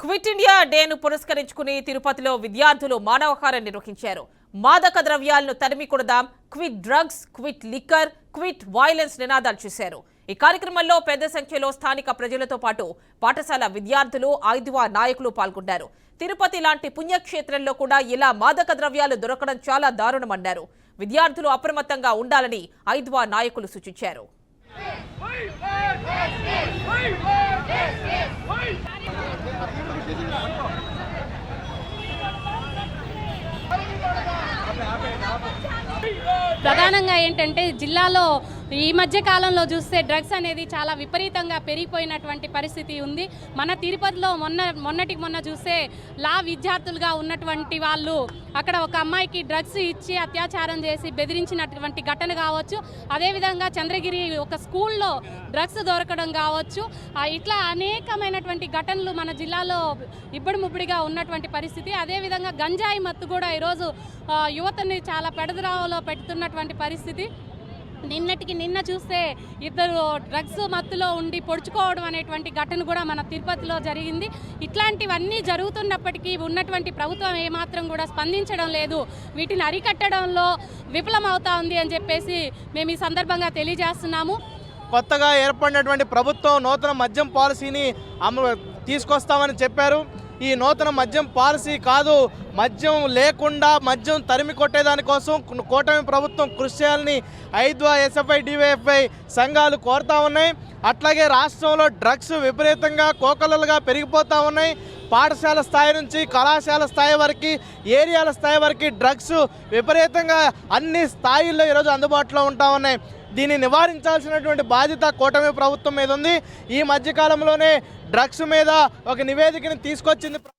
Quit India డేను పురస్కరించుకుని తిరుపతిలో విద్యార్థులు మానవహారం నిర్వహించారు. మాదక ద్రవ్యాలను తరిమి కొడదాం, quit drugs, quit liquor, quit violence నినాదాలు చేశారు. ఈ కార్యక్రమంలో పెద్ద సంఖ్యలో స్థానిక ప్రజలతో పాటు పాఠశాల విద్యార్థులు, ఐదువ నాయకులు పాల్గొన్నారు. తిరుపతి లాంటి పుణ్యక్షేత్రంలో కూడా ఇలా మాదక ద్రవ్యాలు దొరకడం చాలా దారుణమన్నారు. విద్యార్థులు అప్రమత్తంగా ఉండాలని ఐదువ నాయకులు సూచించారు. ప్రధానంగా ఏంటంటే జిల్లాలో ఈ మధ్య కాలంలో చూస్తే డ్రగ్స్ అనేది చాలా విపరీతంగా పెరిగిపోయినటువంటి పరిస్థితి ఉంది. మన తిరుపతిలో మొన్నటికి మొన్న చూస్తే లా విద్యార్థులుగా ఉన్నటువంటి వాళ్ళు అక్కడ ఒక అమ్మాయికి డ్రగ్స్ ఇచ్చి అత్యాచారం చేసి బెదిరించినటువంటి ఘటన కావచ్చు. అదేవిధంగా చంద్రగిరి ఒక స్కూల్లో డ్రగ్స్ దొరకడం కావచ్చు. ఇట్లా అనేకమైనటువంటి ఘటనలు మన జిల్లాలో ఇబ్బడి ముబ్బడిగా ఉన్నటువంటి పరిస్థితి. అదేవిధంగా గంజాయి మత్తు కూడా ఈరోజు యువతని చాలా పెడదరావలో పెడుతున్నటువంటి పరిస్థితి. నిన్నటికి నిన్న చూస్తే ఇద్దరు డ్రగ్స్ మత్తులో ఉండి పొడుచుకోవడం అనేటువంటి ఘటన కూడా మన తిరుపతిలో జరిగింది. ఇట్లాంటివన్నీ జరుగుతున్నప్పటికీ ఉన్నటువంటి ప్రభుత్వం ఏమాత్రం కూడా స్పందించడం లేదు. వీటిని అరికట్టడంలో విఫలమవుతా ఉంది అని చెప్పేసి మేము ఈ సందర్భంగా తెలియజేస్తున్నాము. కొత్తగా ఏర్పడినటువంటి ప్రభుత్వం నూతన మద్యం పాలసీని తీసుకొస్తామని చెప్పారు. ఈ నూతన మద్యం పాలసీ కాదు, మద్యం లేకుండా మద్యం తరిమి కొట్టేదానికోసం కూటమి ప్రభుత్వం కృషి చేయాలని ఐద్వా, ఎస్ఎఫ్ఐ, డివైఎఫ్ఐ సంఘాలు కోరుతా ఉన్నాయి. అట్లాగే రాష్ట్రంలో డ్రగ్స్ విపరీతంగా కోకలలుగా పెరిగిపోతూ ఉన్నాయి. పాఠశాల స్థాయి నుంచి కళాశాల స్థాయి వరకు, ఏరియాల స్థాయి వరకు డ్రగ్స్ విపరీతంగా అన్ని స్థాయిల్లో ఈరోజు అందుబాటులో ఉంటా ఉన్నాయి. దీన్ని నివారించాల్సినటువంటి బాధ్యత కూటమి ప్రభుత్వం మీద ఉంది. ఈ మధ్యకాలంలోనే డ్రగ్స్ మీద ఒక నివేదికను తీసుకొచ్చింది.